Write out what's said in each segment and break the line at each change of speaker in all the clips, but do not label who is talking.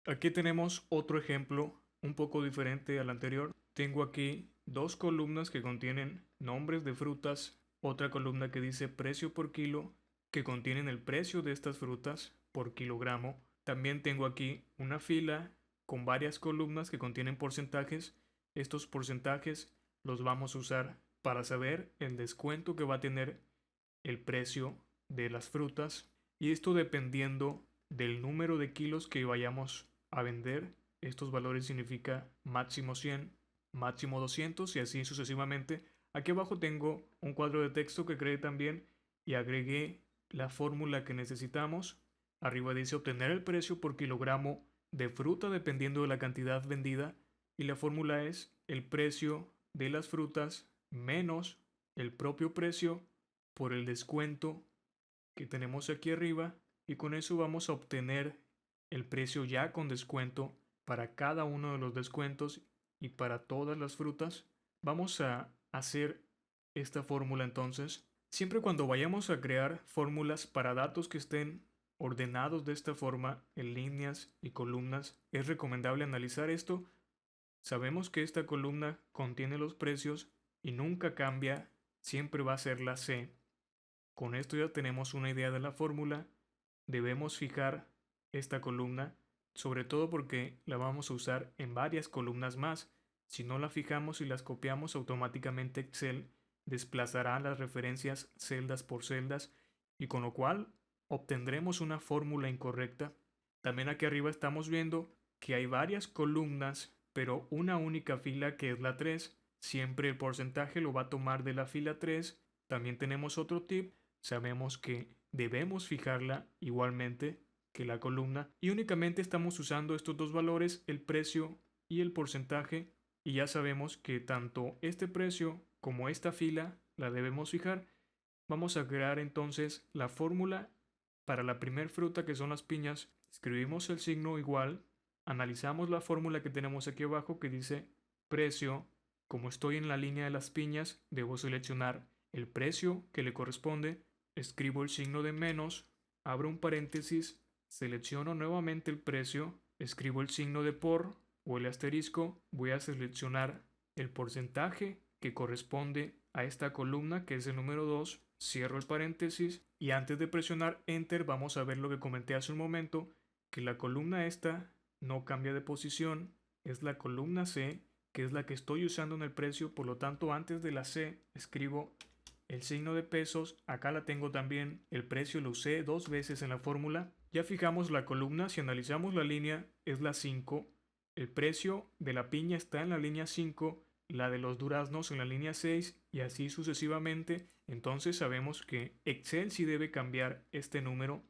Aquí tenemos otro ejemplo un poco diferente al anterior. Tengo aquí dos columnas que contienen nombres de frutas, otra columna que dice precio por kilo, que contienen el precio de estas frutas por kilogramo. También tengo aquí una fila con varias columnas que contienen porcentajes. Estos porcentajes los vamos a usar para saber el descuento que va a tener el precio de las frutas, y esto dependiendo del número de kilos que vayamos a vender. Estos valores significa máximo 100, máximo 200 y así sucesivamente. Aquí abajo tengo un cuadro de texto que creé también y agregué la fórmula que necesitamos. Arriba dice obtener el precio por kilogramo de fruta dependiendo de la cantidad vendida, y la fórmula es el precio de las frutas menos el propio precio por el descuento que tenemos aquí arriba, y con eso vamos a obtener el precio ya con descuento para cada uno de los descuentos y para todas las frutas. Vamos a hacer esta fórmula entonces. Siempre cuando vayamos a crear fórmulas para datos que estén ordenados de esta forma en líneas y columnas, es recomendable analizar esto. Sabemos que esta columna contiene los precios y nunca cambia, siempre va a ser la C. Con esto ya tenemos una idea de la fórmula. Debemos fijar esta columna, sobre todo porque la vamos a usar en varias columnas más. Si no la fijamos y las copiamos, automáticamente Excel desplazará las referencias celdas por celdas, y con lo cual obtendremos una fórmula incorrecta. También aquí arriba estamos viendo que hay varias columnas, pero una única fila que es la 3. Siempre el porcentaje lo va a tomar de la fila 3. También tenemos otro tip. Sabemos que debemos fijarla igualmente que la columna, y únicamente estamos usando estos dos valores, el precio y el porcentaje, y ya sabemos que tanto este precio como esta fila la debemos fijar. Vamos a crear entonces la fórmula para la primer fruta, que son las piñas. Escribimos el signo igual, analizamos la fórmula que tenemos aquí abajo que dice precio. Como estoy en la línea de las piñas, debo seleccionar el precio que le corresponde. Escribo el signo de menos, abro un paréntesis, selecciono nuevamente el precio, escribo el signo de por o el asterisco, voy a seleccionar el porcentaje que corresponde a esta columna, que es el número 2, cierro el paréntesis, y antes de presionar enter vamos a ver lo que comenté hace un momento, que la columna esta no cambia de posición, es la columna C, que es la que estoy usando en el precio. Por lo tanto, antes de la C escribo el signo de pesos. Acá la tengo también, el precio lo usé dos veces en la fórmula. Ya fijamos la columna, si analizamos la línea es la 5, el precio de la piña está en la línea 5, la de los duraznos en la línea 6 y así sucesivamente. Entonces sabemos que Excel sí debe cambiar este número,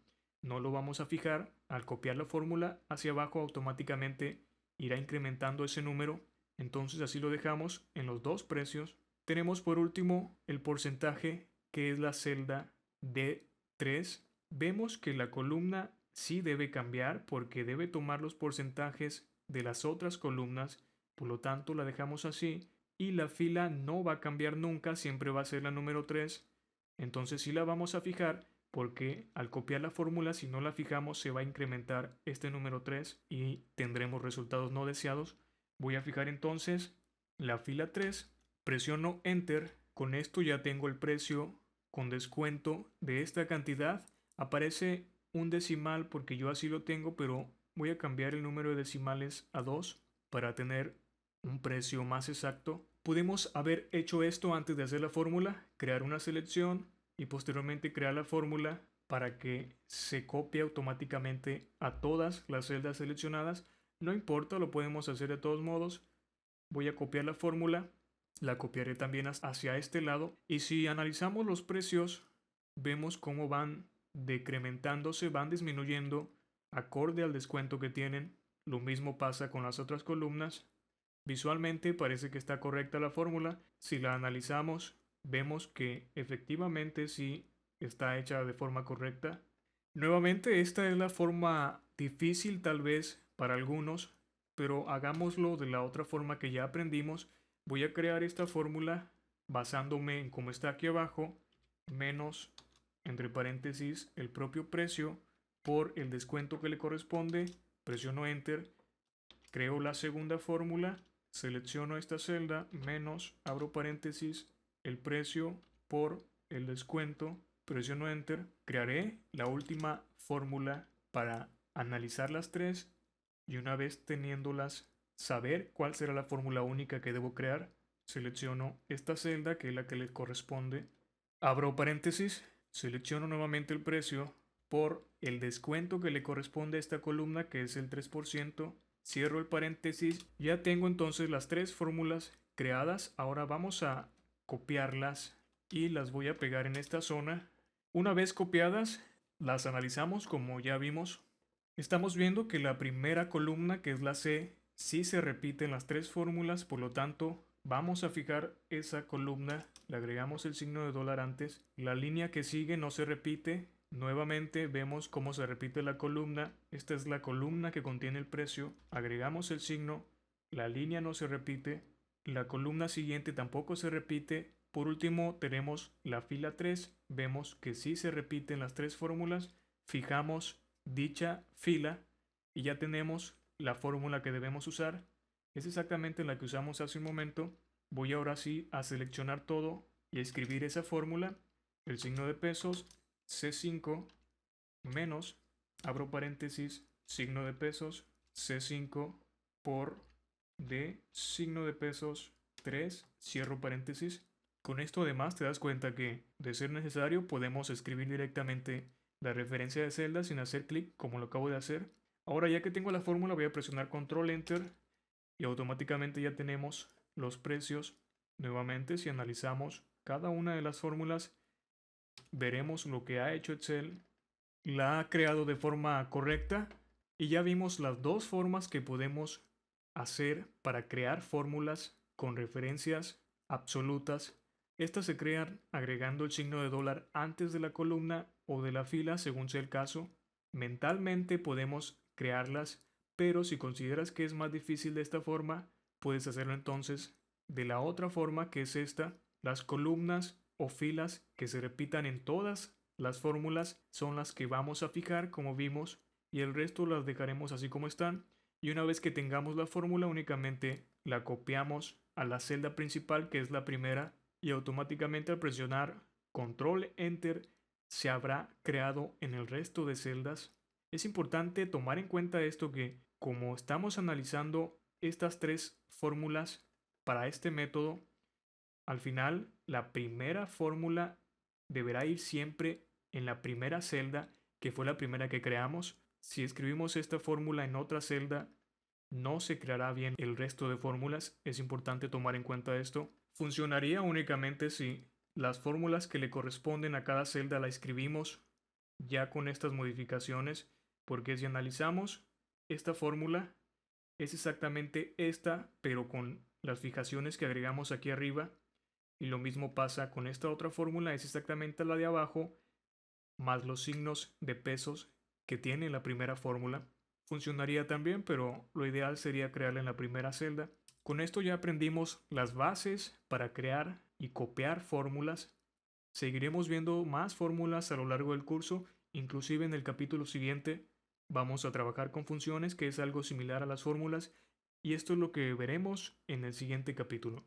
no lo vamos a fijar. Al copiar la fórmula hacia abajo automáticamente irá incrementando ese número, entonces así lo dejamos en los dos precios. Tenemos por último el porcentaje, que es la celda D3. Vemos que la columna sí debe cambiar porque debe tomar los porcentajes de las otras columnas, por lo tanto la dejamos así, y la fila no va a cambiar nunca, siempre va a ser la número 3. Entonces sí la vamos a fijar porque al copiar la fórmula, si no la fijamos, se va a incrementar este número 3 y tendremos resultados no deseados. Voy a fijar entonces la fila 3, presiono enter, con esto ya tengo el precio con descuento de esta cantidad. Aparece un decimal porque yo así lo tengo, pero voy a cambiar el número de decimales a 2 para tener un precio más exacto. Pudimos haber hecho esto antes de hacer la fórmula, crear una selección y posteriormente crear la fórmula para que se copie automáticamente a todas las celdas seleccionadas. No importa, lo podemos hacer de todos modos. Voy a copiar la fórmula, la copiaré también hacia este lado, y si analizamos los precios vemos cómo van decrementándose, van disminuyendo acorde al descuento que tienen. Lo mismo pasa con las otras columnas. Visualmente parece que está correcta la fórmula. Si la analizamos, vemos que efectivamente sí está hecha de forma correcta. Nuevamente, esta es la forma difícil tal vez para algunos, pero hagámoslo de la otra forma que ya aprendimos. Voy a crear esta fórmula basándome en cómo está aquí abajo, menos, entre paréntesis, el propio precio por el descuento que le corresponde, presiono Enter, creo la segunda fórmula, selecciono esta celda, menos, abro paréntesis, el precio por el descuento, presiono Enter, crearé la última fórmula para analizar las tres y una vez teniéndolas, saber cuál será la fórmula única que debo crear. Selecciono esta celda que es la que le corresponde, abro paréntesis, selecciono nuevamente el precio por el descuento que le corresponde a esta columna que es el 3%, cierro el paréntesis, ya tengo entonces las tres fórmulas creadas. Ahora vamos a copiarlas y las voy a pegar en esta zona. Una vez copiadas, las analizamos como ya vimos. Estamos viendo que la primera columna, que es la C, sí se repite en las tres fórmulas, por lo tanto vamos a fijar esa columna, le agregamos el signo de dólar antes. La línea que sigue no se repite. Nuevamente vemos cómo se repite la columna. Esta es la columna que contiene el precio. Agregamos el signo. La línea no se repite. La columna siguiente tampoco se repite. Por último tenemos la fila 3. Vemos que sí se repiten las tres fórmulas. Fijamos dicha fila y ya tenemos la fórmula que debemos usar. Es exactamente la que usamos hace un momento. Voy ahora sí a seleccionar todo y a escribir esa fórmula. El signo de pesos, C5 menos, abro paréntesis, signo de pesos, C5 por D, signo de pesos 3, cierro paréntesis. Con esto además te das cuenta que, de ser necesario, podemos escribir directamente la referencia de celda sin hacer clic como lo acabo de hacer. Ahora ya que tengo la fórmula voy a presionar control enter y automáticamente ya tenemos los precios. Nuevamente, si analizamos cada una de las fórmulas, veremos lo que ha hecho Excel. La ha creado de forma correcta y ya vimos las dos formas que podemos hacer para crear fórmulas con referencias absolutas. Estas se crean agregando el signo de dólar antes de la columna o de la fila según sea el caso. Mentalmente podemos crearlas, pero si consideras que es más difícil de esta forma, puedes hacerlo entonces de la otra forma, que es esta. Las columnas o filas que se repitan en todas las fórmulas son las que vamos a fijar como vimos y el resto las dejaremos así como están. Y una vez que tengamos la fórmula únicamente la copiamos a la celda principal que es la primera y automáticamente al presionar control enter se habrá creado en el resto de celdas. Es importante tomar en cuenta esto, que como estamos analizando estas tres fórmulas para este método, al final la primera fórmula deberá ir siempre en la primera celda, que fue la primera que creamos. Si escribimos esta fórmula en otra celda, no se creará bien el resto de fórmulas. Es importante tomar en cuenta esto. Funcionaría únicamente si las fórmulas que le corresponden a cada celda la escribimos ya con estas modificaciones, porque si analizamos esta fórmula es exactamente esta, pero con las fijaciones que agregamos aquí arriba. Y lo mismo pasa con esta otra fórmula, es exactamente la de abajo, más los signos de pesos que tiene la primera fórmula. Funcionaría también, pero lo ideal sería crearla en la primera celda. Con esto ya aprendimos las bases para crear y copiar fórmulas. Seguiremos viendo más fórmulas a lo largo del curso, inclusive en el capítulo siguiente vamos a trabajar con funciones, que es algo similar a las fórmulas, y esto es lo que veremos en el siguiente capítulo.